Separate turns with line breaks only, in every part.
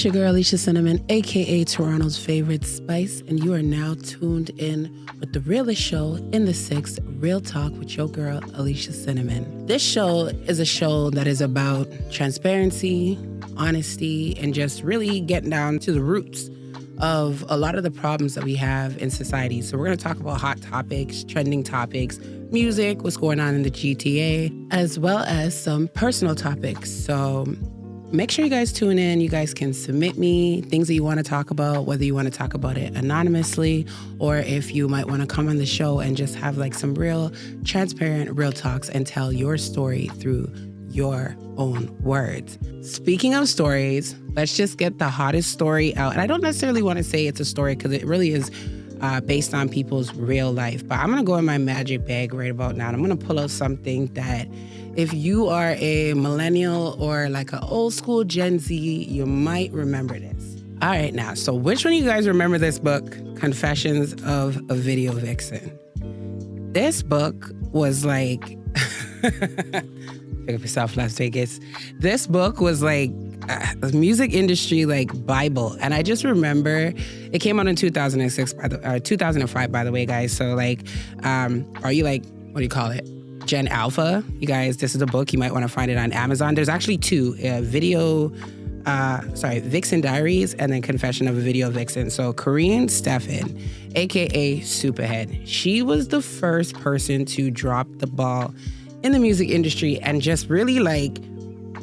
It's your girl, Alicia Cinnamon, aka Toronto's favorite spice, and you are now tuned in with the realest show in the six, Real Talk with your girl, Alicia Cinnamon. This show is a show that is about transparency, honesty, and just really getting down to the roots of a lot of the problems that we have in society. So we're going to talk about hot topics, trending topics, music, what's going on in the GTA, as well as some personal topics. So make sure you guys tune in. You guys can submit me things that you want to talk about, whether you want to talk about it anonymously or if you might want to come on the show and just have like some real transparent, real talks and tell your story through your own words. Speaking of stories, let's just get the hottest story out. And I don't necessarily want to say it's a story because it really is based on people's real life. But I'm going to go in my magic bag right about now. And I'm going to pull out something that if you are a millennial or like an old school Gen Z, you might remember this. All right, now, so which one of you guys remember this book, Confessions of a Video Vixen? This book was like, pick up yourself, Las Vegas. This book was like a music industry like Bible. And I just remember it came out in 2005, by the way, guys. So like, are you like, what do you call it? Gen Alpha? You guys, this is a book. You might want to find it on Amazon. There's actually two, Vixen Diaries and then Confession of a Video Vixen. So Corinne Steffen, aka Superhead, she was the first person to drop the ball in the music industry and just really like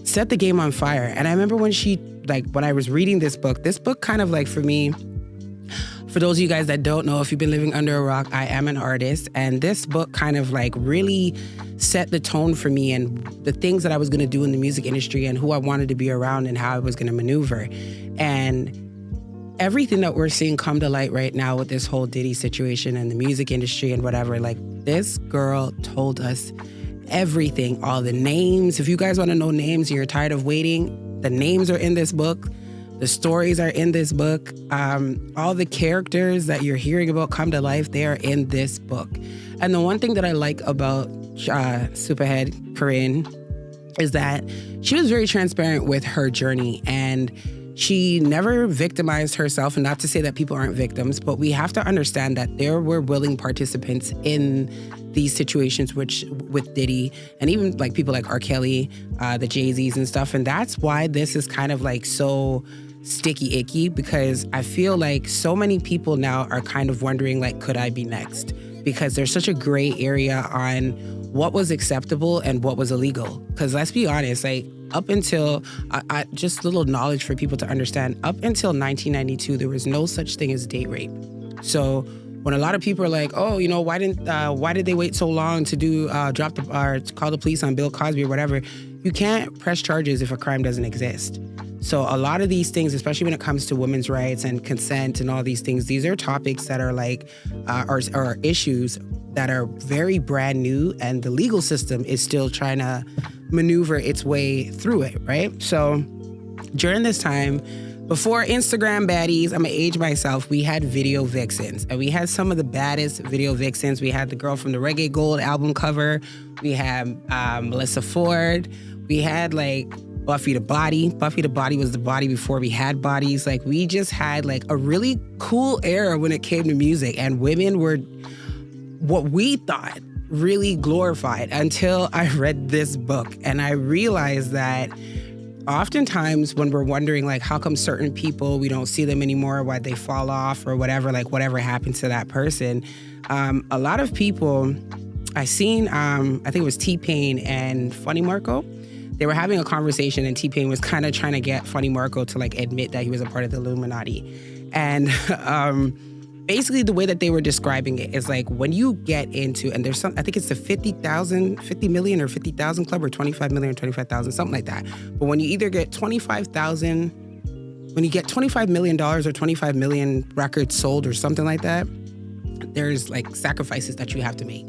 set the game on fire. And I remember when I was reading this book kind of like for me, for those of you guys that don't know, if you've been living under a rock, I am an artist. And this book kind of like really set the tone for me and the things that I was going to do in the music industry and who I wanted to be around and how I was going to maneuver. And everything that we're seeing come to light right now with this whole Diddy situation and the music industry and whatever, like this girl told us everything, all the names. If you guys want to know names and you're tired of waiting, the names are in this book. The stories are in this book. All the characters that you're hearing about come to life, they are in this book. And the one thing that I like about Superhead Corinne is that she was very transparent with her journey and she never victimized herself. And not to say that people aren't victims, but we have to understand that there were willing participants in these situations with Diddy and even like people like R. Kelly, the Jay-Z's and stuff. And that's why this is kind of like so sticky icky, because I feel like so many people now are kind of wondering like, could I be next? Because there's such a gray area on what was acceptable and what was illegal. Because let's be honest, like up until, just a little knowledge for people to understand, up until 1992, there was no such thing as date rape. So when a lot of people are like, oh, you know, why did they wait so long to do to call the police on Bill Cosby or whatever? You can't press charges if a crime doesn't exist. So a lot of these things, especially when it comes to women's rights and consent and all these things, these are topics that are like, are issues that are very brand new, and the legal system is still trying to maneuver its way through it, right? So during this time, before Instagram baddies, I'm gonna age myself, we had video vixens. And we had some of the baddest video vixens. We had the girl from the Reggae Gold album cover. We had Melissa Ford. We had like Buffy the Body. Buffy the Body was the body before we had bodies. Like we just had like a really cool era when it came to music. And women were what we thought really glorified until I read this book. And I realized that oftentimes when we're wondering like how come certain people, we don't see them anymore, why they fall off or whatever, like whatever happened to that person. A lot of people I seen, I think it was T-Pain and Funny Marco. They were having a conversation and T-Pain was kind of trying to get Funny Marco to like admit that he was a part of the Illuminati. And basically the way that they were describing it is like when you get into, and there's some, I think it's the 50 million or 50,000 club or 25 million or 25,000, something like that. But when you either get 25,000, when you get $25 million or 25 million records sold or something like that, there's like sacrifices that you have to make.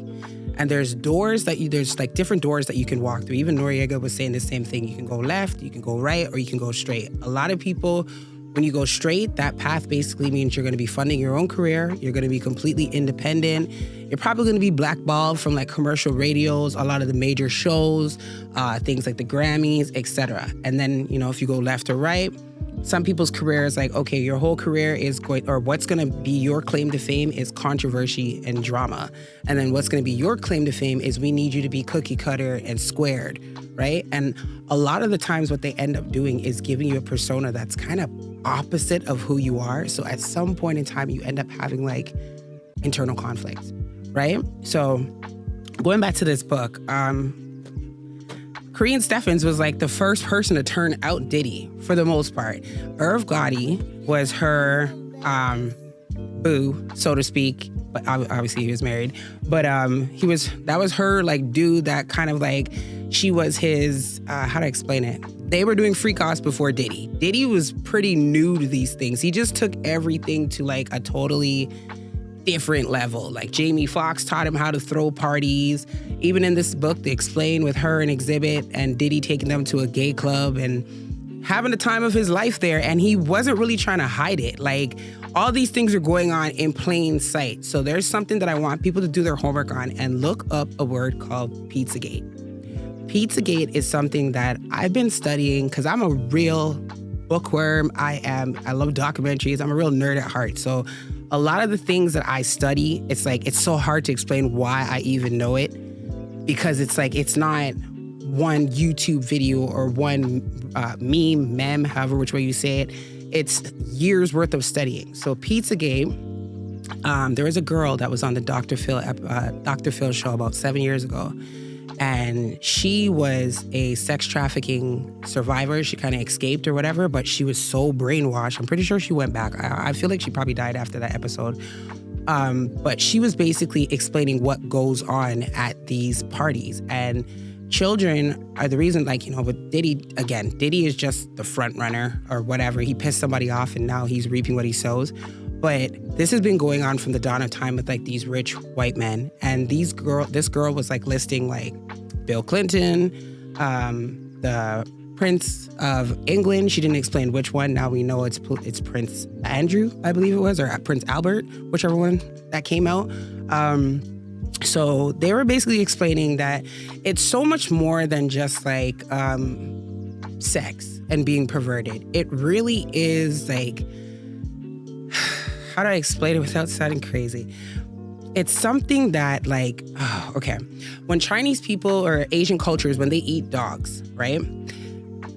And there's like different doors that you can walk through. Even Noriega was saying the same thing. You can go left, you can go right, or you can go straight. A lot of people, when you go straight, that path basically means you're going to be funding your own career. You're going to be completely independent. You're probably going to be blackballed from like commercial radios, a lot of the major shows, things like the Grammys, etc. And then, you know, if you go left or right, some people's career is like, okay, your whole career is going, or what's going to be your claim to fame is controversy and drama. And then what's going to be your claim to fame is we need you to be cookie cutter and squared, right? And a lot of the times what they end up doing is giving you a persona that's kind of opposite of who you are. So at some point in time, you end up having like internal conflicts, right? So going back to this book, Karine Steffans was like the first person to turn out Diddy for the most part. Irv Gotti was her boo, so to speak. But obviously he was married. But that was her like dude that kind of like, she was his, how to explain it? They were doing freak offs before Diddy. Diddy was pretty new to these things. He just took everything to like a totally different level. Like Jamie Foxx taught him how to throw parties. Even in this book, they explain with her and Exhibit and Diddy taking them to a gay club and having the time of his life there. And he wasn't really trying to hide it. Like all these things are going on in plain sight. So there's something that I want people to do their homework on and look up a word called Pizzagate. Pizzagate is something that I've been studying because I'm a real bookworm. I love documentaries. I'm a real nerd at heart. So a lot of the things that I study, it's like, it's so hard to explain why I even know it, because it's like, it's not one YouTube video or one meme, however which way you say it. It's years worth of studying. So Pizzagate, there was a girl that was on the Dr. Phil show about 7 years ago. And she was a sex trafficking survivor. She kind of escaped or whatever, but she was so brainwashed. I'm pretty sure she went back. I feel like she probably died after that episode. But she was basically explaining what goes on at these parties. And children are the reason, like, you know, with Diddy, again, Diddy is just the front runner or whatever. He pissed somebody off and now he's reaping what he sows. But this has been going on from the dawn of time with like these rich white men. And this girl was like listing like Bill Clinton, the Prince of England. She didn't explain which one. Now we know it's Prince Andrew, I believe it was, or Prince Albert, whichever one that came out. So they were basically explaining that it's so much more than just like sex and being perverted. It really is like, how do I explain it without sounding crazy? It's something that like, okay, when Chinese people or Asian cultures, when they eat dogs, right?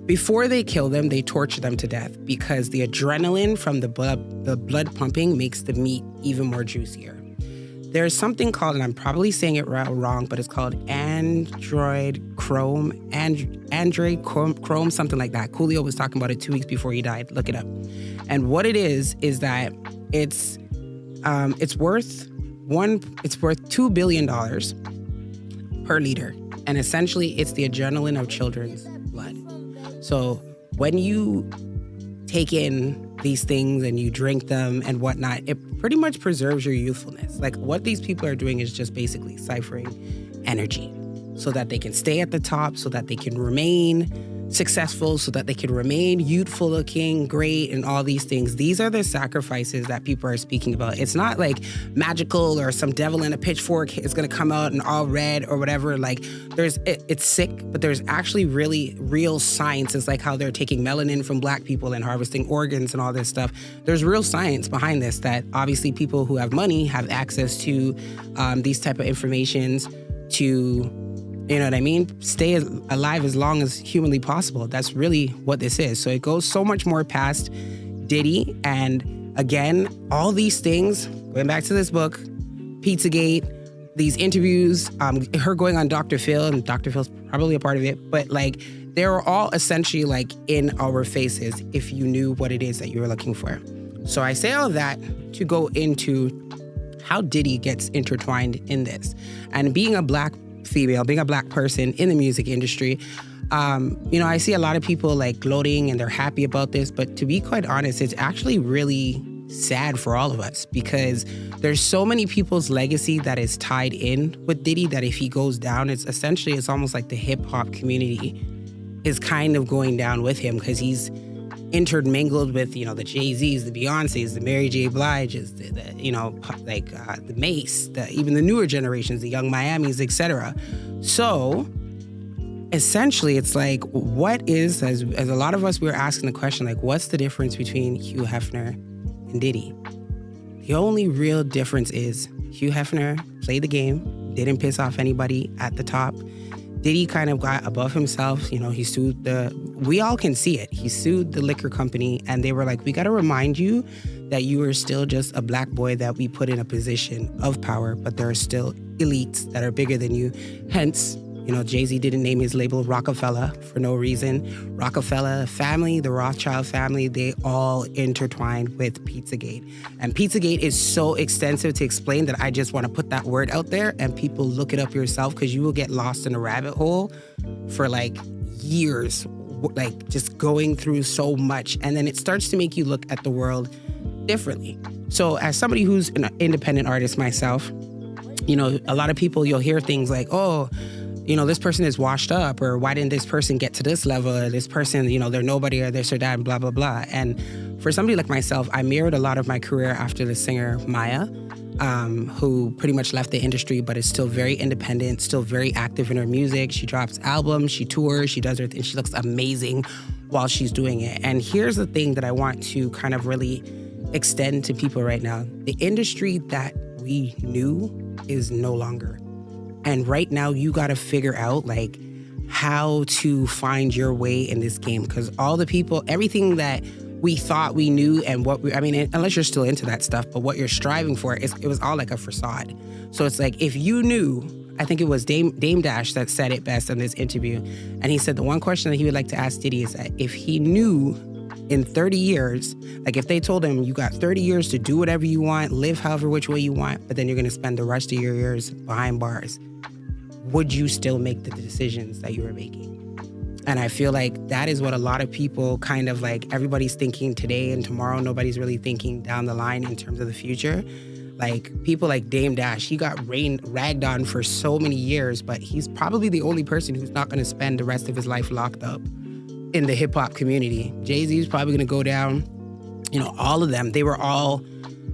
Before they kill them, they torture them to death because the adrenaline from the blood pumping makes the meat even more juicier. There's something called, and I'm probably saying it wrong, but it's called android chrome, something like that. Coolio was talking about it 2 weeks before he died. Look it up. And what it is that it's worth $2 billion per liter. And essentially it's the adrenaline of children's blood. So when you take in these things and you drink them and whatnot, it pretty much preserves your youthfulness. Like what these people are doing is just basically ciphering energy so that they can stay at the top, so that they can remain successful, so that they can remain youthful looking, great, and all these things. These are the sacrifices that people are speaking about. It's not like magical or some devil in a pitchfork is gonna come out and all red or whatever. Like it's sick, but there's actually really real science. It's like how they're taking melanin from black people and harvesting organs and all this stuff. There's real science behind this that obviously people who have money have access to these type of informations to, you know what I mean? Stay alive as long as humanly possible. That's really what this is. So it goes so much more past Diddy. And again, all these things, going back to this book, Pizzagate, these interviews, her going on Dr. Phil, and Dr. Phil's probably a part of it, but like they're all essentially like in our faces if you knew what it is that you were looking for. So I say all that to go into how Diddy gets intertwined in this. And being a black female, being a black person in the music industry, you know, I see a lot of people like gloating and they're happy about this, but to be quite honest, it's actually really sad for all of us because there's so many people's legacy that is tied in with Diddy that if he goes down, it's almost like the hip hop community is kind of going down with him because he's intermingled with, you know, the Jay-Z's, the Beyoncé's, the Mary J. Blige's, the Mace, even the newer generations, the Young Miamis, etc. So essentially it's like, what is, as a lot of us, we were asking the question, like, what's the difference between Hugh Hefner and Diddy? The only real difference is Hugh Hefner played the game, didn't piss off anybody at the top. Diddy kind of got above himself. You know, he sued we all can see it. He sued the liquor company, and they were like, we got to remind you that you are still just a black boy that we put in a position of power, but there are still elites that are bigger than you. Hence, you know, Jay-Z didn't name his label Rockefeller for no reason. Rockefeller family, the Rothschild family, they all intertwined with Pizzagate. And Pizzagate is so extensive to explain that I just want to put that word out there and people look it up yourself, because you will get lost in a rabbit hole for like years, like just going through so much. And then it starts to make you look at the world differently. So as somebody who's an independent artist myself, you know, a lot of people, you'll hear things like, oh, you know, this person is washed up, or why didn't this person get to this level, or this person, you know, they're nobody, or this or that, and blah, blah, blah. And for somebody like myself, I mirrored a lot of my career after the singer Maya, who pretty much left the industry, but is still very independent, still very active in her music. She drops albums, she tours, she does her thing. She looks amazing while she's doing it. And here's the thing that I want to kind of really extend to people right now. The industry that we knew is no longer. And right now, you got to figure out like how to find your way in this game, because all the people, everything that we thought we knew and unless you're still into that stuff, but what you're striving for, it was all like a facade. So it's like, if you knew, I think it was Dame Dash that said it best in this interview. And he said the one question that he would like to ask Diddy is that if he knew in 30 years, like if they told him you got 30 years to do whatever you want, live however which way you want, but then you're going to spend the rest of your years behind bars, would you still make the decisions that you were making? And I feel like that is what a lot of people kind of like, everybody's thinking today and tomorrow. Nobody's really thinking down the line in terms of the future. Like people like Dame Dash, he got ragged on for so many years, but he's probably the only person who's not going to spend the rest of his life locked up in the hip hop community. Jay-Z is probably going to go down. You know, all of them, they were all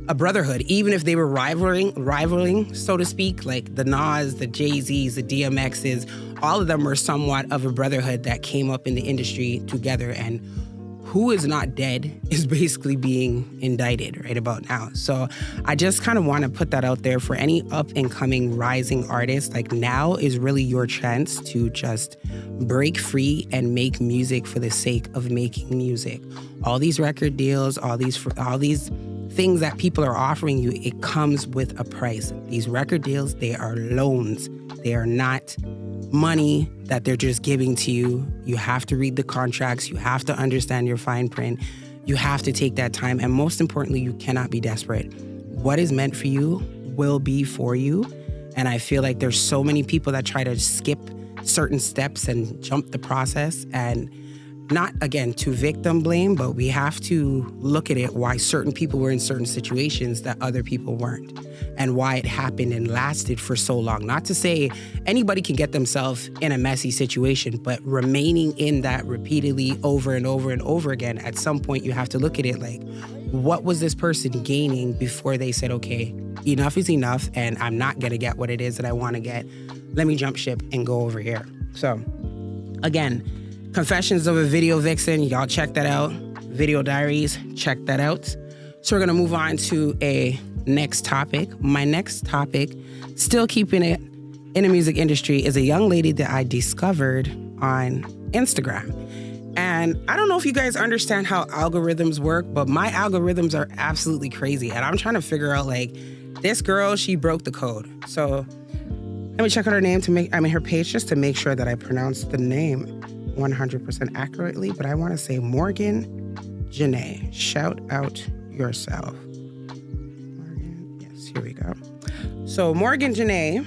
a brotherhood, even if they were rivaling, so to speak, like the Nas, the Jay-Z's, the DMX's, all of them were somewhat of a brotherhood that came up in the industry together. And who is not dead is basically being indicted right about now. So I just kind of want to put that out there for any up and coming rising artists. Like, now is really your chance to just break free and make music for the sake of making music. All these record deals, all these things that people are offering you, it comes with a price. These record deals, they are loans. They are not money that they're just giving to you. You have to read the contracts. You have to understand your fine print. You have to take that time. And most importantly, you cannot be desperate. What is meant for you will be for you. And I feel like there's so many people that try to skip certain steps and jump the process, and not, again, to victim blame, but we have to look at it why certain people were in certain situations that other people weren't, and why it happened and lasted for so long. Not to say anybody can get themselves in a messy situation, but remaining in that repeatedly over and over and over again, at some point you have to look at it like, what was this person gaining before they said, okay, enough is enough, and I'm not gonna get what it is that I wanna get. Let me jump ship and go over here. So, again, Confessions of a Video Vixen, y'all check that out. Video Diaries, check that out. So we're gonna move on to a next topic. My next topic, still keeping it in the music industry, is a young lady that I discovered on Instagram. And I don't know if you guys understand how algorithms work, but my algorithms are absolutely crazy. And I'm trying to figure out, like, this girl, she broke the code. So let me check out her name her page, just to make sure that I pronounce the name 100% accurately, but I want to say Morgan Jana. Shout out yourself. Morgan, yes, here we go. So Morgan Jana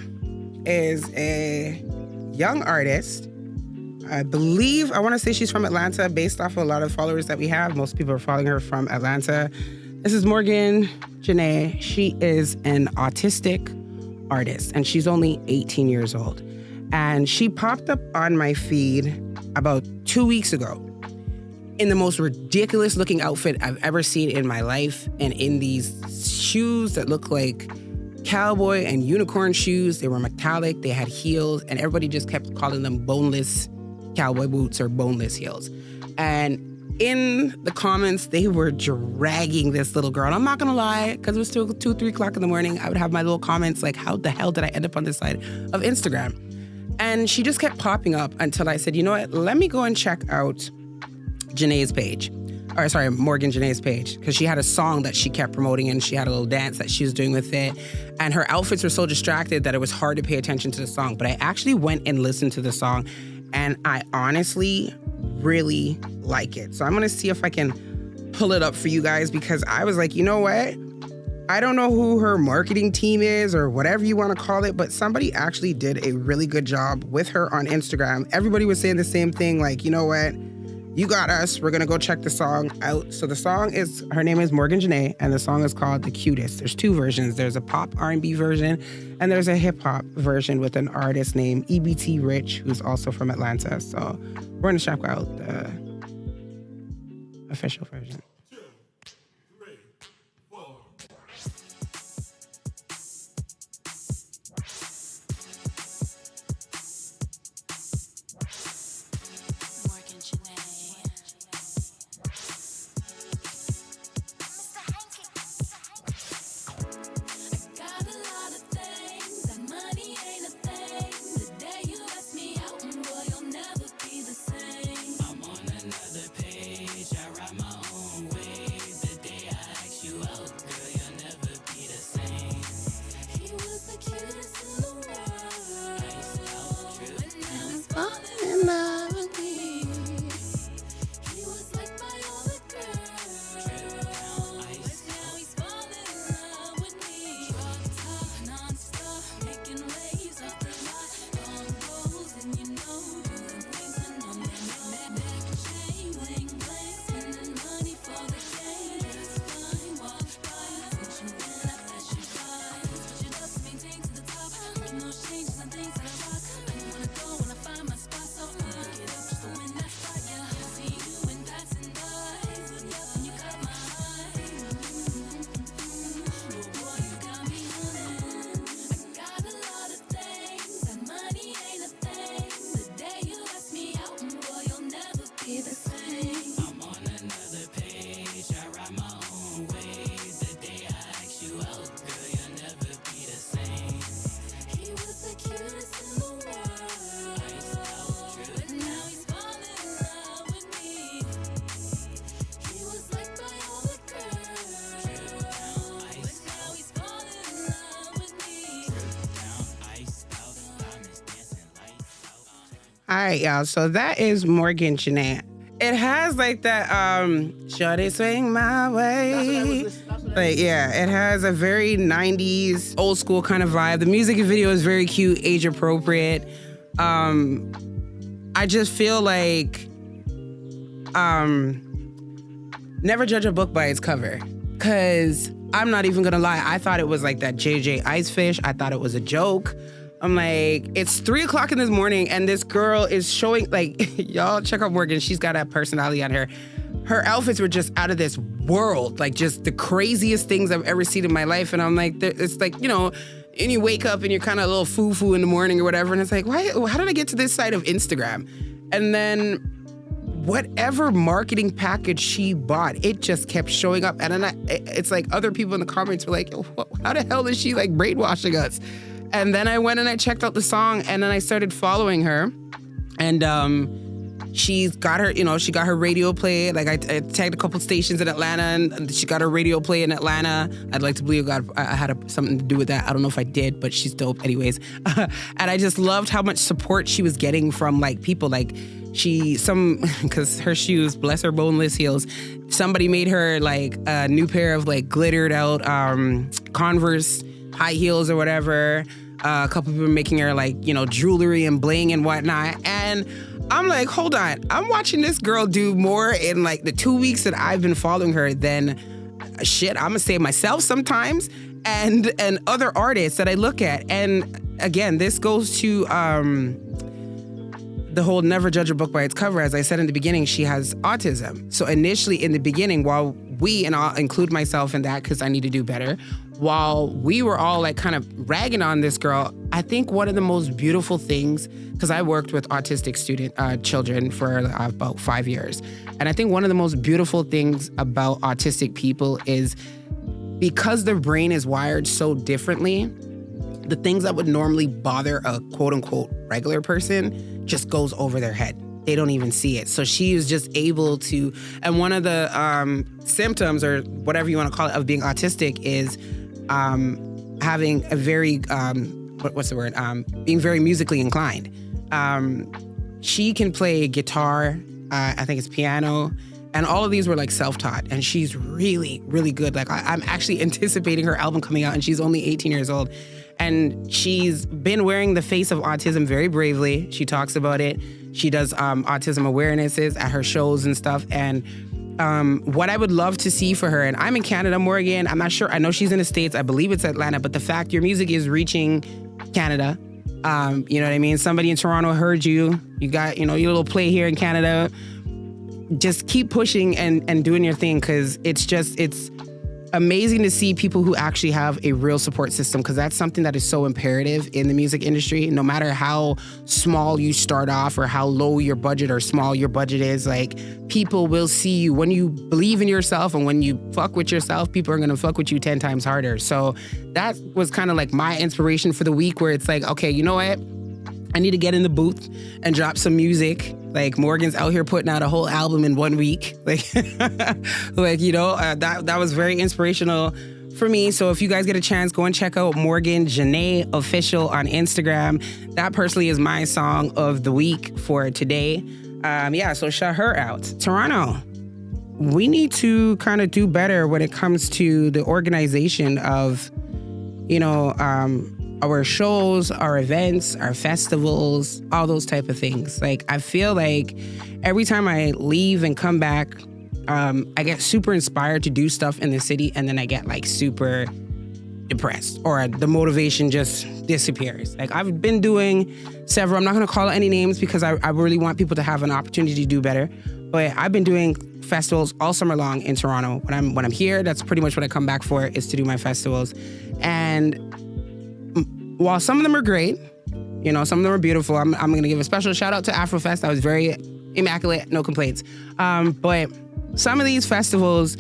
is a young artist. I want to say she's from Atlanta, based off of a lot of followers that we have. Most people are following her from Atlanta. This is Morgan Jana. She is an autistic artist, and she's only 18 years old. And she popped up on my feed about 2 weeks ago in the most ridiculous looking outfit I've ever seen in my life, and in these shoes that look like cowboy and unicorn shoes. They were metallic, they had heels, and everybody just kept calling them boneless cowboy boots or boneless heels. And in the comments, they were dragging this little girl. And I'm not gonna lie, because it was still 2-3 o'clock in the morning, I would have my little comments like, how the hell did I end up on this side of Instagram? And she just kept popping up until I said, you know what, let me go and check out Janae's page. Or sorry, Morgan Janae's page, because she had a song that she kept promoting and she had a little dance that she was doing with it. And her outfits were so distracted that it was hard to pay attention to the song. But I actually went and listened to the song, and I honestly really like it. So I'm gonna see if I can pull it up for you guys, because I was like, you know what? I don't know who her marketing team is or whatever you want to call it, but somebody actually did a really good job with her on Instagram. Everybody was saying the same thing, like, you know what? You got us. We're gonna go check the song out. So the song is, her name is Morgan Janae, and the song is called The Cutest. There's 2 versions. There's a pop R&B version, and there's a hip hop version with an artist named EBT Rich, who's also from Atlanta. So we're gonna check out the official version. All right, y'all. So that is Morgan Janae. It has like that, shawty swing my way. Like, yeah, it has a very 90s old school kind of vibe. The music video is very cute, age appropriate. I just feel like, never judge a book by its cover. Cause I'm not even gonna lie, I thought it was like that JJ Icefish. I thought it was a joke. I'm like, it's 3 o'clock in this morning and this girl is showing, like, y'all check out Morgan. She's got a personality on her. Her outfits were just out of this world, like just the craziest things I've ever seen in my life. And I'm like, it's like, you know, and you wake up and you're kind of a little foo-foo in the morning or whatever. And it's like, how did I get to this side of Instagram? And then whatever marketing package she bought, it just kept showing up. And then it's like other people in the comments were like, how the hell is she like brainwashing us? And then I went and I checked out the song, and then I started following her. And she's got her, you know, she got her radio play. Like I tagged a couple stations in Atlanta, and she got her radio play in Atlanta. I'd like to believe I had something to do with that. I don't know if I did, but she's dope anyways. And I just loved how much support she was getting from like people. Like because her shoes, bless her boneless heels, somebody made her like a new pair of like glittered out Converse high heels or whatever. A couple people making her like, you know, jewelry and bling and whatnot. And I'm like, hold on. I'm watching this girl do more in like the 2 weeks that I've been following her than shit, I'm gonna say myself sometimes and other artists that I look at. And again, this goes to the whole never judge a book by its cover. As I said in the beginning, she has autism. So initially in the beginning, while we, and I'll include myself in that because I need to do better, while we were all like kind of ragging on this girl, I think one of the most beautiful things, because I worked with autistic children for about 5 years, and I think one of the most beautiful things about autistic people is because their brain is wired so differently, the things that would normally bother a quote unquote regular person just goes over their head. They don't even see it. So she is just able to, and one of the symptoms or whatever you want to call it of being autistic is having a very, being very musically inclined. She can play guitar, I think it's piano, and all of these were like self-taught, and she's really, really good. Like I'm actually anticipating her album coming out, and she's only 18 years old. And she's been wearing the face of autism very bravely. She talks about it. She does autism awarenesses at her shows and stuff. And what I would love to see for her, and I'm in Canada, Morgan, I'm not sure. I know she's in the States. I believe it's Atlanta. But the fact your music is reaching Canada, you know what I mean? Somebody in Toronto heard you. You got, your little play here in Canada. Just keep pushing and doing your thing, because it's amazing to see people who actually have a real support system, because that's something that is so imperative in the music industry. No matter how small you start off or how low your budget or small your budget is, like, people will see you. When you believe in yourself and when you fuck with yourself, people are going to fuck with you 10 times harder. So that was kind of like my inspiration for the week, where it's like, okay, you know what? I need to get in the booth and drop some music. Like, Morgan's out here putting out a whole album in 1 week. Like, that was very inspirational for me. So if you guys get a chance, go and check out Morgan Jana Official on Instagram. That personally is my song of the week for today. So shout her out. Toronto, we need to kind of do better when it comes to the organization of, our shows, our events, our festivals, all those type of things. Like, I feel like every time I leave and come back, I get super inspired to do stuff in the city, and then I get like super depressed, or the motivation just disappears. Like, I've been doing several, I'm not going to call out any names because I really want people to have an opportunity to do better, but I've been doing festivals all summer long in Toronto. When I'm here, that's pretty much what I come back for, is to do my festivals. And while some of them are great, some of them are beautiful, I'm going to give a special shout out to Afrofest. That was very immaculate, no complaints. But some of these festivals,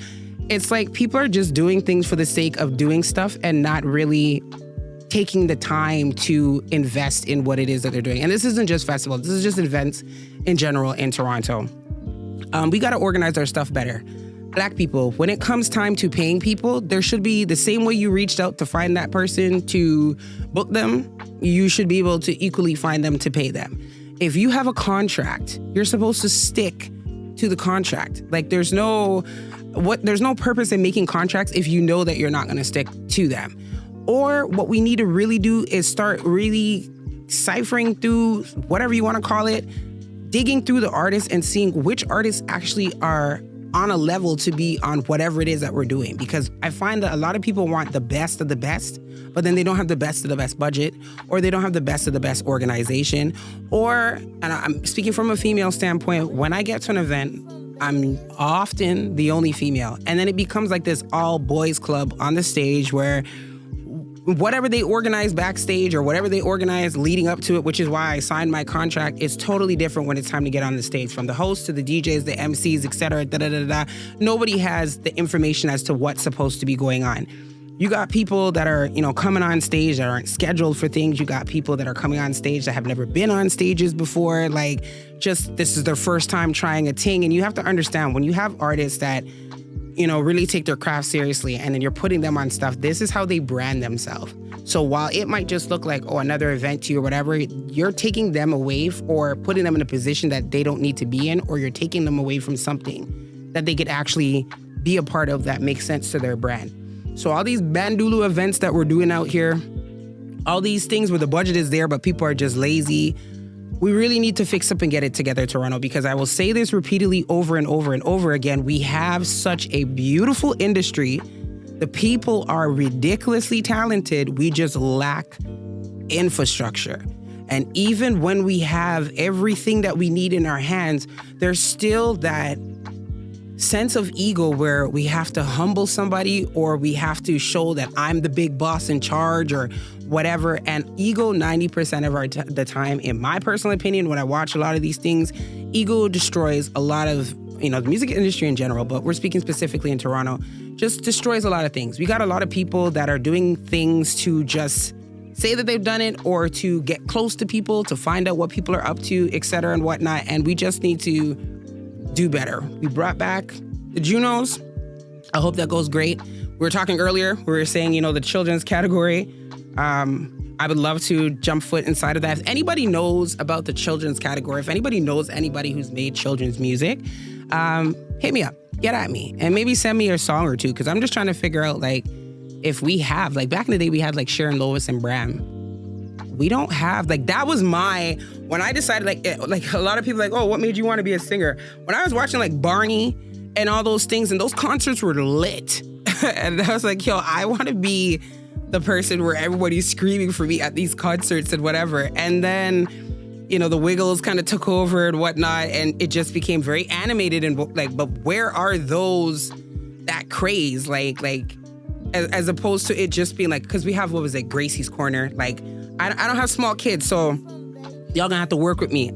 it's like people are just doing things for the sake of doing stuff and not really taking the time to invest in what it is that they're doing. And this isn't just festivals, this is just events in general in Toronto. We got to organize our stuff better. Black people, when it comes time to paying people, there should be the same way you reached out to find that person to book them, you should be able to equally find them to pay them. If you have a contract, you're supposed to stick to the contract. Like, there's no purpose in making contracts if you know that you're not going to stick to them. Or what we need to really do is start really ciphering through, whatever you want to call it, digging through the artists and seeing which artists actually are on a level to be on whatever it is that we're doing. Because I find that a lot of people want the best of the best, but then they don't have the best of the best budget, or they don't have the best of the best organization. And I'm speaking from a female standpoint, when I get to an event, I'm often the only female. And then it becomes like this all boys club on the stage, where whatever they organize backstage or whatever they organize leading up to it, which is why I signed my contract, is totally different when it's time to get on the stage. From the host to the DJs, the MCs, etc. Nobody has the information as to what's supposed to be going on. You got people that are, coming on stage that aren't scheduled for things. You got people that are coming on stage that have never been on stages before. Like, just this is their first time trying a thing. And you have to understand, when you have artists that really take their craft seriously, and then you're putting them on stuff, this is how they brand themselves. So while it might just look like, another event to you or whatever, you're taking them away or putting them in a position that they don't need to be in, or you're taking them away from something that they could actually be a part of that makes sense to their brand. So all these Bandulu events that we're doing out here, all these things where the budget is there, but people are just lazy, we really need to fix up and get it together, Toronto, because I will say this repeatedly over and over and over again. We have such a beautiful industry. The people are ridiculously talented. We just lack infrastructure. And even when we have everything that we need in our hands, there's still that sense of ego where we have to humble somebody, or we have to show that I'm the big boss in charge, or whatever. And ego, 90% of the time, in my personal opinion, when I watch a lot of these things, ego destroys a lot of, the music industry in general, but we're speaking specifically in Toronto, just destroys a lot of things. We got a lot of people that are doing things to just say that they've done it or to get close to people, to find out what people are up to, et cetera and whatnot. And we just need to do better. We brought back the Junos. I hope that goes great. We were talking earlier, we were saying, the children's category. I would love to jump foot inside of that. If anybody knows about the children's category, if anybody knows anybody who's made children's music, hit me up, get at me, and maybe send me a song or two, because I'm just trying to figure out, if we have, back in the day, we had, Sharon Lois and Bram. We don't have, that was when I decided, a lot of people oh, what made you want to be a singer? When I was watching, Barney and all those things, and those concerts were lit. And I was like, yo, I want to be the person where everybody's screaming for me at these concerts and whatever. And then, the Wiggles kind of took over and whatnot, and it just became very animated and but where are those, that craze? As opposed to it just being because we have, Gracie's Corner. I don't have small kids, so y'all gonna have to work with me.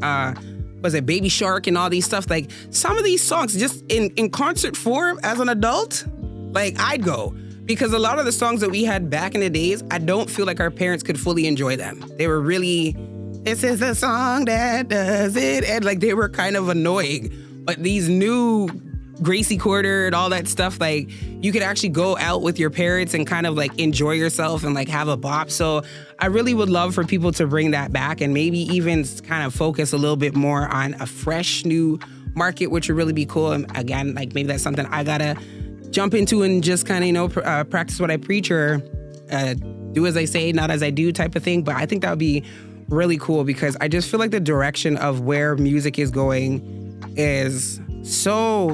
Was it Baby Shark and all these stuff? Some of these songs just in concert form as an adult, I'd go. Because a lot of the songs that we had back in the days, I don't feel like our parents could fully enjoy them. They were really, this is the song that does it. And they were kind of annoying. But these new Gracie Quarter and all that stuff, you could actually go out with your parents and kind of enjoy yourself and have a bop. So I really would love for people to bring that back and maybe even kind of focus a little bit more on a fresh new market, which would really be cool. And again, maybe that's something I gotta jump into and just kind of, practice what I preach or do as I say, not as I do type of thing. But I think that would be really cool because I just feel like the direction of where music is going is so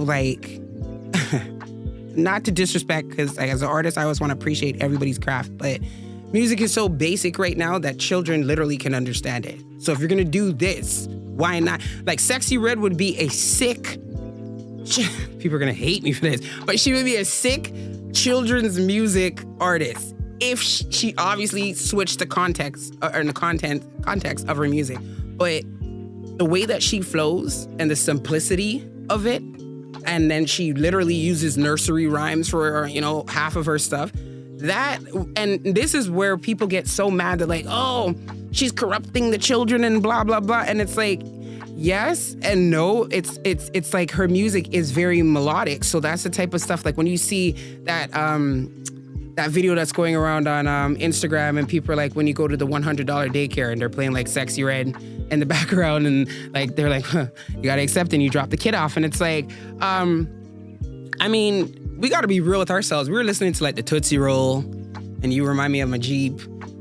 not to disrespect, because as an artist, I always want to appreciate everybody's craft, but music is so basic right now that children literally can understand it. So if you're going to do this, why not? Sexy Red would be a sick, people are going to hate me for this, but she would be a sick children's music artist if she obviously switched the context or the context of her music. But the way that she flows and the simplicity of it, and then she literally uses nursery rhymes for, half of her stuff. And this is where people get so mad that oh, she's corrupting the children and blah, blah, blah. And it's yes and no. It's her music is very melodic. So that's the type of stuff, when you see that video that's going around on Instagram and people are when you go to the $100 daycare and they're playing Sexy Red in the background and they're huh, you gotta accept and you drop the kid off. And it's I mean, we gotta be real with ourselves. We were listening to the Tootsie Roll and You Remind Me of My Jeep.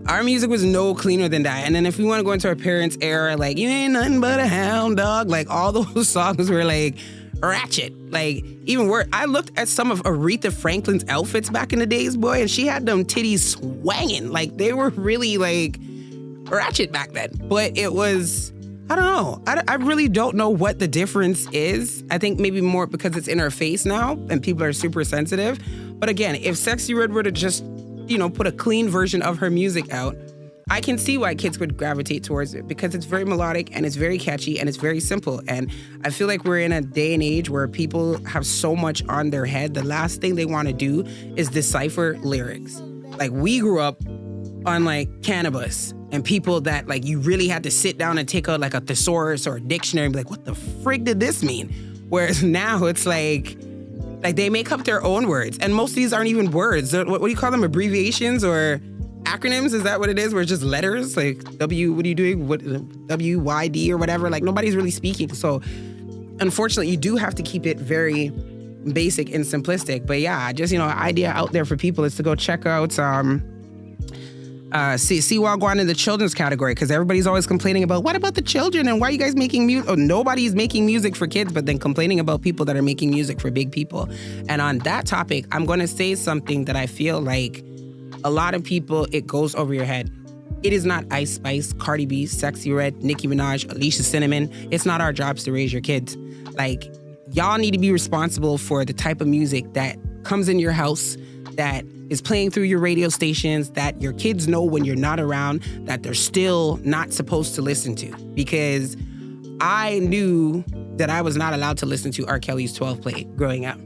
Our music was no cleaner than that. And then if we want to go into our parents' era, You Ain't Nothing But a Hound Dog, all those songs were ratchet. Even worse, I looked at some of Aretha Franklin's outfits back in the days, boy, and she had them titties swanging. They were really ratchet back then. But it was, I don't know. I really don't know what the difference is. I think maybe more because it's in her face now and people are super sensitive. But again, if Sexy Red were to just, put a clean version of her music out, I can see why kids would gravitate towards it because it's very melodic and it's very catchy and it's very simple. And I feel like we're in a day and age where people have so much on their head. The last thing they want to do is decipher lyrics. We grew up on Cannabis and people that you really had to sit down and take out a thesaurus or a dictionary and be what the frig did this mean? Whereas now it's they make up their own words and most of these aren't even words. What do you call them? Abbreviations or acronyms? Is that what it is? Where it's just letters W, what are you doing? What WYD or whatever? Nobody's really speaking. So unfortunately you do have to keep it very basic and simplistic. But yeah, just, an idea out there for people is to go check out see Wagwan in the children's category, because everybody's always complaining about what about the children and why are you guys making music? Oh, nobody's making music for kids, but then complaining about people that are making music for big people. And on that topic, I'm going to say something that I feel a lot of people, it goes over your head. It is not Ice Spice, Cardi B, Sexy Red, Nicki Minaj, Alicia Cinnamon. It's not our jobs to raise your kids. Y'all need to be responsible for the type of music that comes in your house, that is playing through your radio stations that your kids know when you're not around that they're still not supposed to listen to. Because I knew that I was not allowed to listen to R. Kelly's 12 play growing up.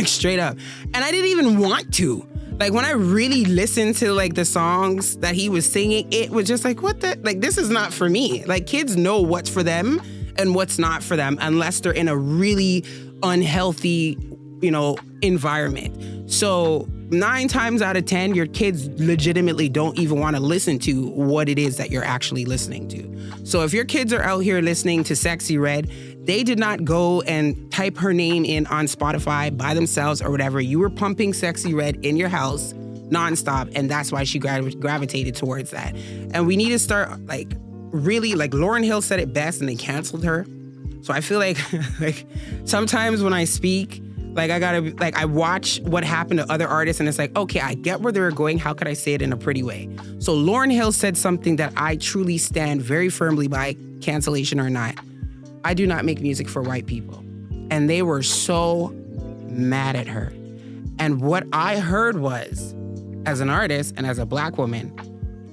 Straight up. And I didn't even want to. Like, when I really listened to like the songs that he was singing, it was just like, what the, like, this is not for me. Like, kids know what's for them and what's not for them unless they're in a really unhealthy, environment. So 9 times out of 10, your kids legitimately don't even want to listen to what it is that you're actually listening to. So if your kids are out here listening to Sexy Red, they did not go and type her name in on Spotify by themselves or whatever. You were pumping Sexy Red in your house nonstop, and that's why she gravitated towards that. And we need to start, like, really, like, Lauryn Hill said it best and they canceled her. So I feel like sometimes when I speak, like, I watch what happened to other artists and it's like, okay, I get where they're going. How could I say it in a pretty way? So Lauryn Hill said something that I truly stand very firmly by, cancellation or not. I do not make music for white people. And they were so mad at her. And what I heard was, as an artist and as a Black woman,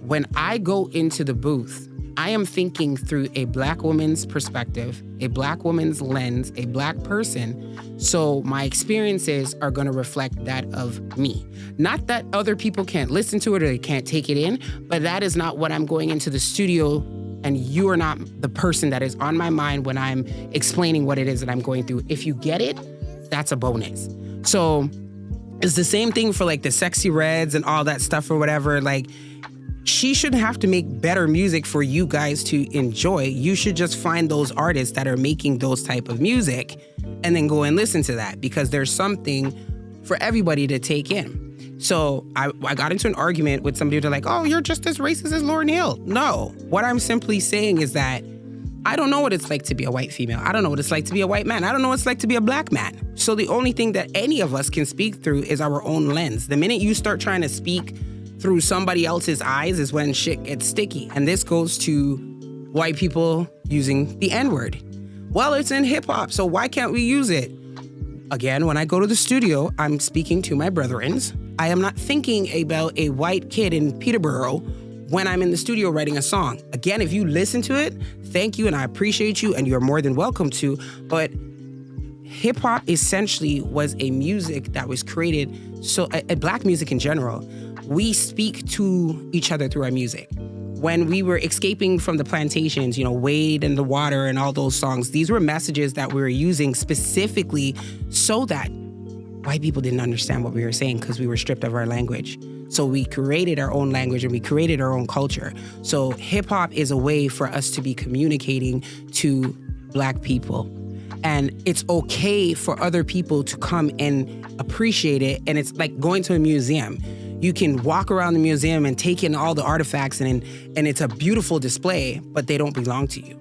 when I go into the booth, I am thinking through a Black woman's perspective, a Black woman's lens, a Black person. So my experiences are going to reflect that of me. Not that other people can't listen to it or they can't take it in, but that is not what I'm going into the studio, and you are not the person that is on my mind when I'm explaining what it is that I'm going through. If you get it, that's a bonus. So it's the same thing for like the Sexy Reds and all that stuff or whatever. Like, she shouldn't have to make better music for you guys to enjoy. You should just find those artists that are making those type of music and then go and listen to that, because there's something for everybody to take in. So I got into an argument with somebody who's like, oh, you're just as racist as Lauryn Hill. No, what I'm simply saying is that I don't know what it's like to be a white female. I don't know what it's like to be a white man. I don't know what it's like to be a Black man. So the only thing that any of us can speak through is our own lens. The minute you start trying to speak through somebody else's eyes is when shit gets sticky. And this goes to white people using the N-word. Well, it's in hip hop, so why can't we use it? Again, when I go to the studio, I'm speaking to my brethrens. I am not thinking about a white kid in Peterborough when I'm in the studio writing a song. Again, if you listen to it, thank you and I appreciate you and you're more than welcome to. But hip hop essentially was a music that was created, so a Black music in general, we speak to each other through our music. When we were escaping from the plantations, Wade and the Water and all those songs, these were messages that we were using specifically so that white people didn't understand what we were saying because we were stripped of our language. So we created our own language and we created our own culture. So hip hop is a way for us to be communicating to Black people. And it's okay for other people to come and appreciate it. And it's like going to a museum. You can walk around the museum and take in all the artifacts and it's a beautiful display, but they don't belong to you.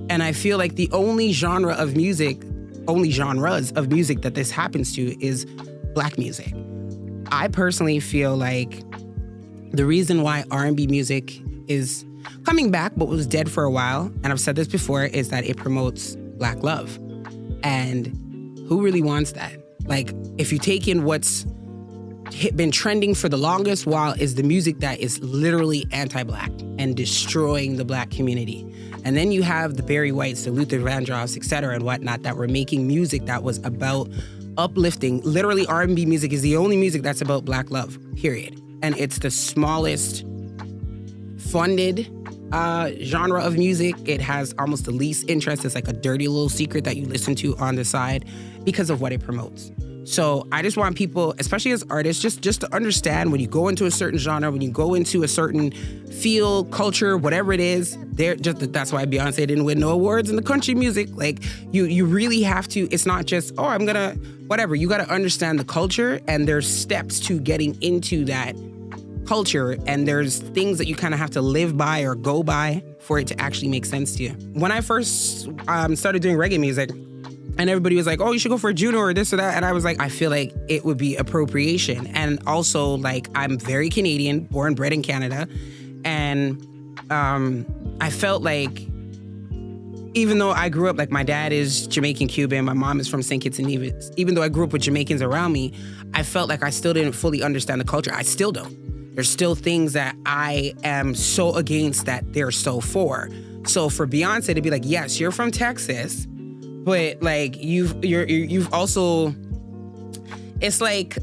And I feel like the only genres of music that this happens to is Black music. I personally feel like the reason why R&B music is coming back but was dead for a while, and I've said this before, is that it promotes Black love. And who really wants that? Like, if you take in what's been trending for the longest while is the music that is literally anti-Black and destroying the Black community. And then you have the Barry Whites, the Luther Vandross, et cetera, and whatnot, that were making music that was about uplifting. Literally, R&B music is the only music that's about Black love, period. And it's the smallest funded genre of music. It has almost the least interest. It's like a dirty little secret that you listen to on the side because of what it promotes. So I just want people, especially as artists, just to understand when you go into a certain genre, when you go into a certain feel, culture, whatever it is, that's why Beyoncé didn't win no awards in the country music. Like, you really have to, it's not just, I'm gonna, whatever. You gotta understand the culture, and there's steps to getting into that culture, and there's things that you kind of have to live by or go by for it to actually make sense to you. When I first started doing reggae music, and everybody was like, oh, you should go for a Juno or this or that. And I was like, I feel like it would be appropriation. And also, like, I'm very Canadian, born, bred in Canada. And I felt like, even though I grew up, like, my dad is Jamaican Cuban, my mom is from St. Kitts and Nevis, even though I grew up with Jamaicans around me, I felt like I still didn't fully understand the culture. I still don't. There's still things that I am so against that they're so for. So for Beyonce to be like, yes, you're from Texas, but like you've also, it's like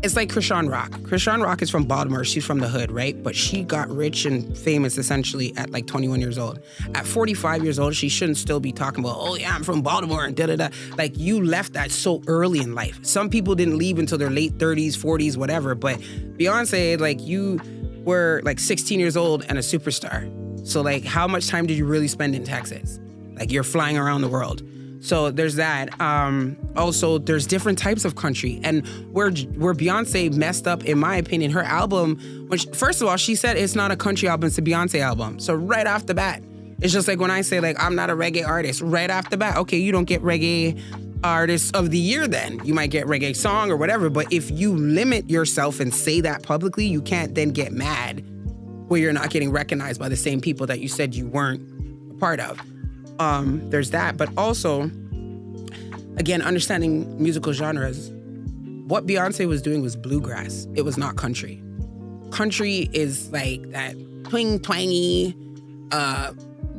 Krishan Rock. Krishan Rock is from Baltimore. She's from the hood, right? But she got rich and famous essentially at like 21 years old. At 45 years old, she shouldn't still be talking about, oh yeah, I'm from Baltimore and da-da-da. Like, you left that so early in life. Some people didn't leave until their late 30s, 40s, whatever. But Beyonce, like, you were like 16 years old and a superstar. So like, how much time did you really spend in Texas? Like, you're flying around the world. So there's that. Also, there's different types of country. And where Beyonce messed up, in my opinion, her album, first of all, she said it's not a country album, it's a Beyonce album. So right off the bat, it's just like when I say, like, I'm not a reggae artist, right off the bat, okay, you don't get reggae artist of the year then. You might get reggae song or whatever. But if you limit yourself and say that publicly, you can't then get mad where you're not getting recognized by the same people that you said you weren't a part of. There's that, but also, again, understanding musical genres. What Beyonce was doing was bluegrass. It was not country. Country is like that twangy,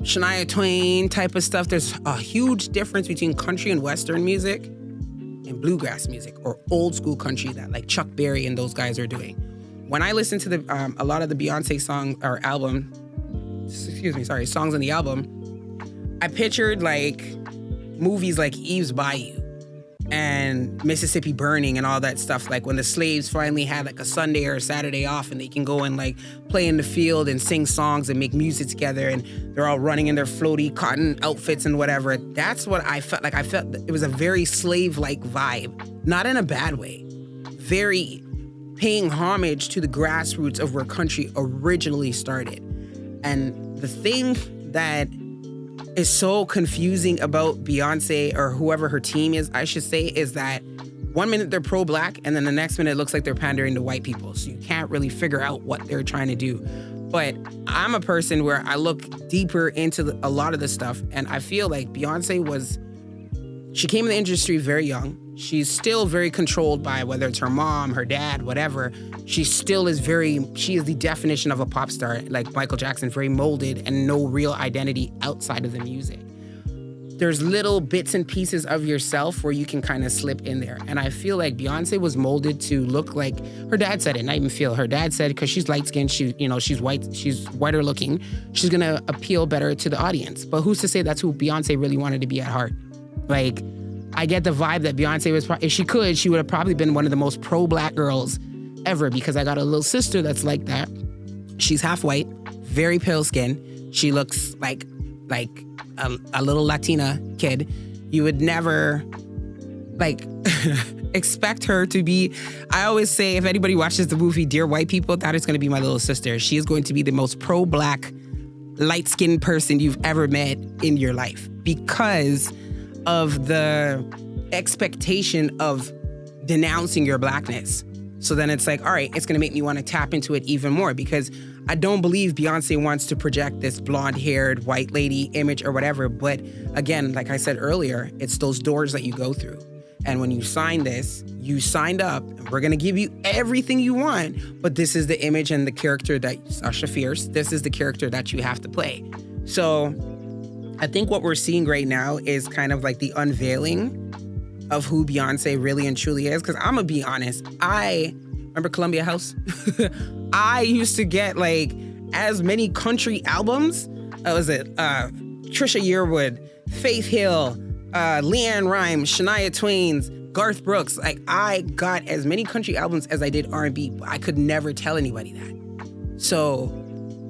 Shania Twain type of stuff. There's a huge difference between country and Western music and bluegrass music, or old school country that like Chuck Berry and those guys are doing. When I listen to a lot of the Beyonce songs on the album, I pictured like movies like Eve's Bayou and Mississippi Burning and all that stuff. Like when the slaves finally had like a Sunday or a Saturday off and they can go and like play in the field and sing songs and make music together, and they're all running in their floaty cotton outfits and whatever. That's what I felt like. I felt it was a very slave-like vibe, not in a bad way. Very paying homage to the grassroots of where country originally started. And the thing that is so confusing about Beyonce, or whoever her team is, I should say, is that one minute they're pro-black and then the next minute it looks like they're pandering to white people. So you can't really figure out what they're trying to do. But I'm a person where I look deeper into a lot of this stuff, and I feel like Beyonce she came in the industry very young. She's still very controlled by whether it's her mom, her dad, whatever. She is the definition of a pop star, like Michael Jackson, very molded and no real identity outside of the music. There's little bits and pieces of yourself where you can kind of slip in there. And I feel like Beyonce was molded to look like her dad said it. And I even feel her dad said, because she's light skinned, she's white, she's whiter looking, she's gonna appeal better to the audience. But who's to say that's who Beyonce really wanted to be at heart? Like, I get the vibe that Beyonce was, if she would have probably been one of the most pro-black girls ever, because I got a little sister that's like that. She's half white, very pale skin. She looks like a little Latina kid. You would never like expect her to be. I always say, if anybody watches the movie Dear White People, that is going to be my little sister. She is going to be the most pro-black, light-skinned person you've ever met in your life, because of the expectation of denouncing your blackness. So then it's like, all right, it's gonna make me want to tap into it even more, because I don't believe Beyonce wants to project this blonde-haired white lady image or whatever. But again, like I said earlier, it's those doors that you go through. And when you sign this, you signed up, and we're gonna give you everything you want, but this is the image and the character that Sasha Fierce, this is the character that you have to play. So I think what we're seeing right now is kind of like the unveiling of who Beyonce really and truly is. Because I'm gonna be honest, I remember Columbia House. I used to get like as many country albums. Was it Trisha Yearwood, Faith Hill, Leanne Rimes, Shania Twain's, Garth Brooks. Like, I got as many country albums as I did R&B, but I could never tell anybody that. So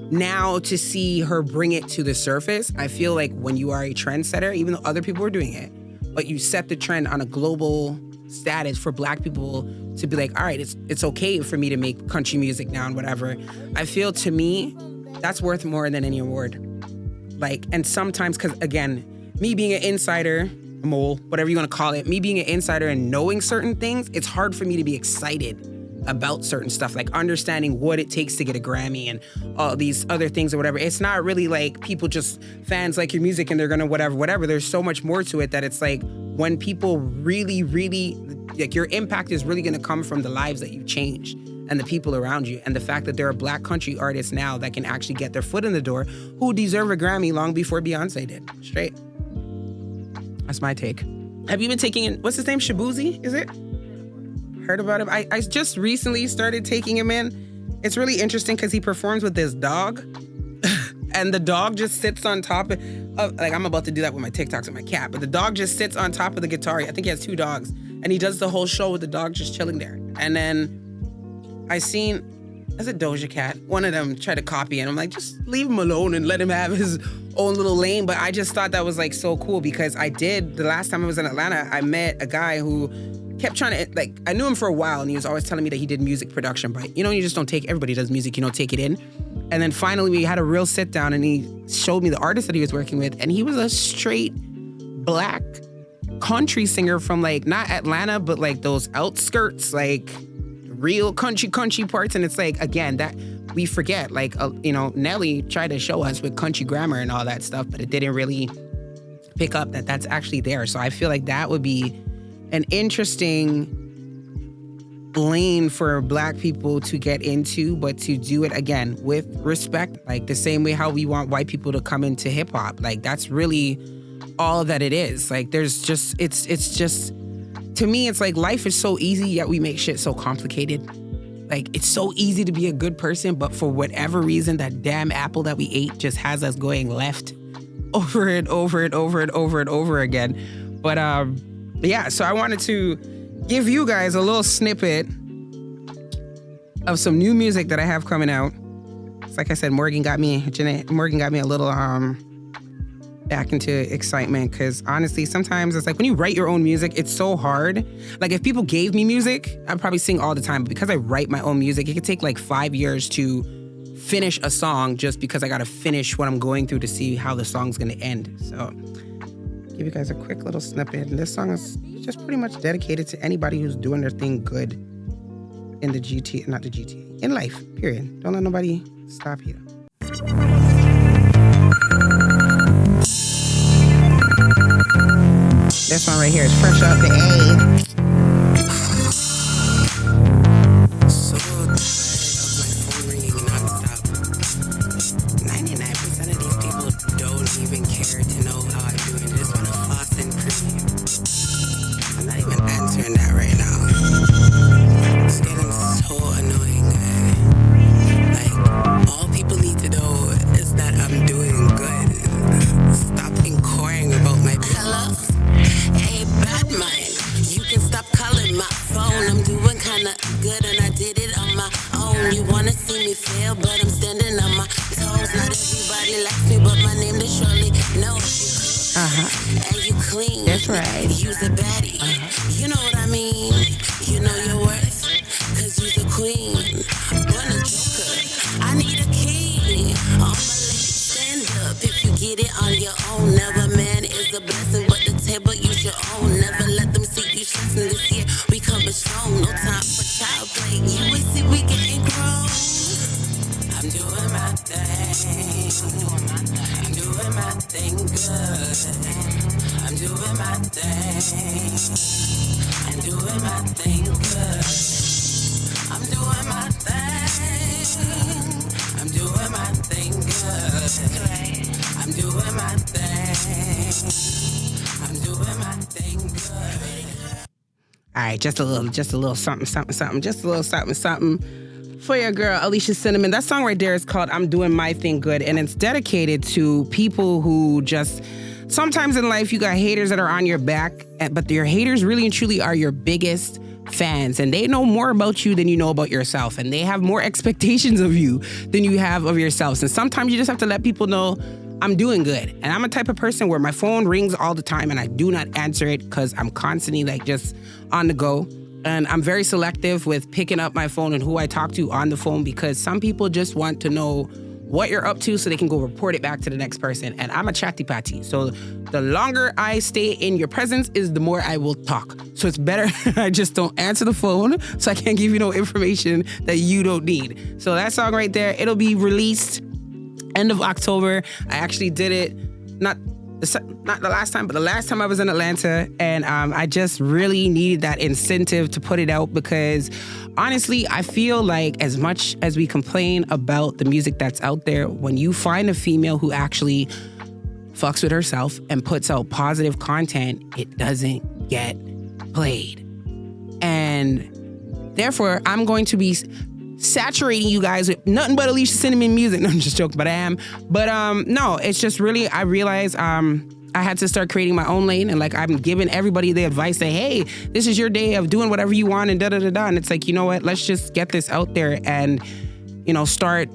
now to see her bring it to the surface, I feel like when you are a trendsetter, even though other people are doing it, but you set the trend on a global status for Black people to be like, all right, it's okay for me to make country music now and whatever. I feel, to me, that's worth more than any award. Like, and sometimes, because again, me being an insider, a mole, whatever you want to call it, me being an insider and knowing certain things, it's hard for me to be excited about certain stuff, like understanding what it takes to get a Grammy and all these other things or whatever. It's not really like people just fans like your music and they're gonna whatever. There's so much more to it that it's like, when people really, really, like your impact is really going to come from the lives that you changed and the people around you. And the fact that there are Black country artists now that can actually get their foot in the door who deserve a Grammy long before Beyonce did. Straight. That's my take. Have you been taking in, what's his name? Shabuzi, is it? Heard about him? I just recently started taking him in. It's really interesting because he performs with this dog. And the dog just sits on top of, like, I'm about to do that with my TikToks and my cat, but the dog just sits on top of the guitar. I think he has 2 dogs. And he does the whole show with the dog just chilling there. And then I seen, as a Doja Cat, one of them tried to copy, and I'm like, just leave him alone and let him have his own little lane. But I just thought that was like so cool because the last time I was in Atlanta, I met a guy who kept trying to, like, I knew him for a while and he was always telling me that he did music production, but you know, you just don't take, everybody does music, you don't take it in. And then finally we had a real sit down and he showed me the artist that he was working with, and he was a straight Black country singer from, like, not Atlanta, but like those outskirts, like real country parts. And it's like, again, that we forget, like, you know, Nelly tried to show us with country grammar and all that stuff, but it didn't really pick up that that's actually there. So I feel like that would be an interesting lane for Black people to get into, but to do it, again, with respect, like the same way how we want white people to come into hip hop. Like, that's really all that it is. Like, there's just, it's just, to me, it's like life is so easy, yet we make shit so complicated. Like, it's so easy to be a good person, but for whatever reason, that damn apple that we ate just has us going left over and over and over and over and over again. But yeah, so I wanted to give you guys a little snippet of some new music that I have coming out. It's like I said, Morgan got me a little back into excitement, because honestly, sometimes it's like when you write your own music, it's so hard. Like, if people gave me music, I'd probably sing all the time, but because I write my own music, it could take like 5 years to finish a song, just because I gotta finish what I'm going through to see how the song's gonna end. So give you guys a quick little snippet, and this song is just pretty much dedicated to anybody who's doing their thing good in the in life, period. Don't let nobody stop you. This one right here is fresh out the A. So tired of my phone ringing nonstop. 99% of these people don't even care to know how I'm doing. They just want to floss and cream. I'm not even answering that right now. It's getting so annoying. Like, all people need to know is that I'm doing good. Stop inquiring about my hello. Hey, Batman, you can stop calling my phone. I'm doing kinda good and I did it on my own. You wanna see me fail, but I'm standing on my toes. Not everybody likes me, but my name they surely know. And you clean. That's right. You's a baddie. You know what I mean? You know your worth, cause you's a queen. Born a joker, I need a king. All my ladies stand up if you get it on your own. Never man is a blessing, but the table you should own. Never let them see you stressing. This year we coming strong. No time for child play. You will see we getting grown. I'm doing my thing. I'm doing my thing good. I'm doing my thing. I'm doing my thing good. I'm doing my thing. I'm doing my thing good. I'm doing my thing. I'm doing my thing good. All right, just a little something, just a little something for your girl, Alicia Cinnamon. That song right there is called I'm Doing My Thing Good, and it's dedicated to people who just, sometimes in life you got haters that are on your back, but your haters really and truly are your biggest fans, and they know more about you than you know about yourself, and they have more expectations of you than you have of yourselves. And sometimes you just have to let people know I'm doing good. And I'm a type of person where my phone rings all the time and I do not answer it because I'm constantly like just on the go. And I'm very selective with picking up my phone and who I talk to on the phone, because some people just want to know what you're up to so they can go report it back to the next person. And I'm a chatty patty. So the longer I stay in your presence is the more I will talk. So it's better I just don't answer the phone so I can't give you no information that you don't need. So that song right there, it'll be released end of October. I actually did it, not not the last time, but the last time I was in Atlanta, and I just really needed that incentive to put it out because honestly, I feel like as much as we complain about the music that's out there, when you find a female who actually fucks with herself and puts out positive content, it doesn't get played. And therefore, I'm going to be saturating you guys with nothing but Alicia Cinnamon music. No, I'm just joking, but I am. But no, it's just really, I realized I had to start creating my own lane, and like I'm giving everybody the advice that, hey, this is your day of doing whatever you want and da-da-da-da. And it's like, you know what, let's just get this out there and, you know, start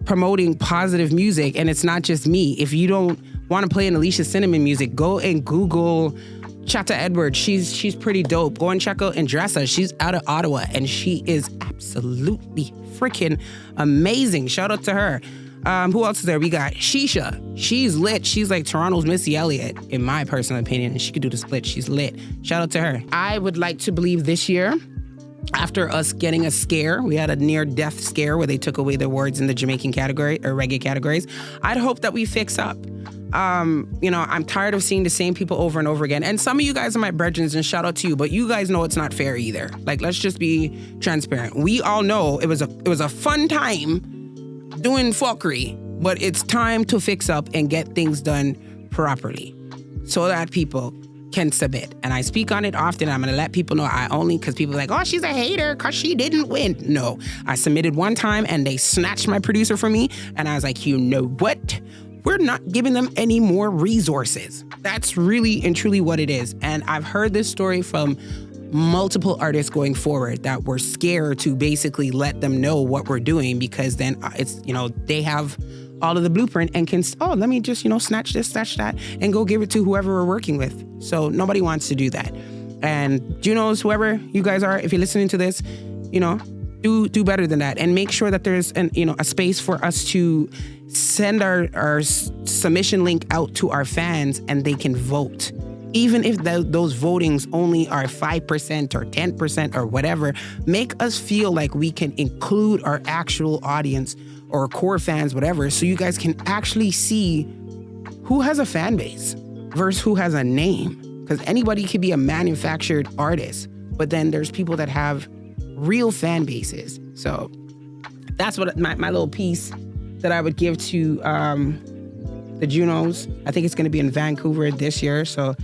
promoting positive music. And it's not just me. If you don't want to play an Alicia Cinnamon music, go and Google Chatta Edwards. She's pretty dope. Go and check out Andressa. She's out of Ottawa and she is absolutely freaking amazing. Shout out to her. Who else is there? We got Shisha. She's lit. She's like Toronto's Missy Elliott, in my personal opinion. And she could do the split. She's lit. Shout out to her. I would like to believe this year, after us getting a scare, we had a near-death scare where they took away the awards in the Jamaican category or reggae categories. I'd hope that we fix up. You know, I'm tired of seeing the same people over and over again. And some of you guys are my brethren, and shout out to you, but you guys know it's not fair either. Like, let's just be transparent. We all know it was a fun time doing fuckery, but it's time to fix up and get things done properly so that people can submit. And I speak on it often. I'm going to let people know because people are like, oh, she's a hater because she didn't win. No, I submitted one time and they snatched my producer from me. And I was like, you know what? We're not giving them any more resources. That's really and truly what it is. And I've heard this story from multiple artists going forward that were scared to basically let them know what we're doing, because then it's, you know, they have all of the blueprint and can, let me just, you know, snatch this, snatch that, and go give it to whoever we're working with. So nobody wants to do that. And Junos, whoever you guys are, if you're listening to this, you know, do better than that, and make sure that there's a space for us to send our submission link out to our fans and they can vote. Even if those votings only are 5% or 10% or whatever, make us feel like we can include our actual audience or core fans, whatever, so you guys can actually see who has a fan base versus who has a name. Because anybody could be a manufactured artist, but then there's people that have real fan bases. So that's what my little piece that I would give to the Junos. I think it's going to be in Vancouver this year. So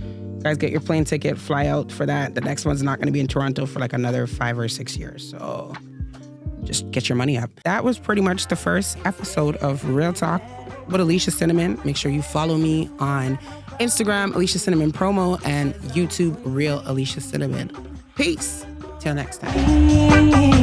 guys, get your plane ticket, fly out for that. The next one's not going to be in Toronto for like another 5 or 6 years. So just get your money up. That was pretty much the first episode of Real Talk with Alicia Cinnamon. Make sure you follow me on Instagram, Alicia Cinnamon Promo, and YouTube, Real Alicia Cinnamon. Peace. Till next time.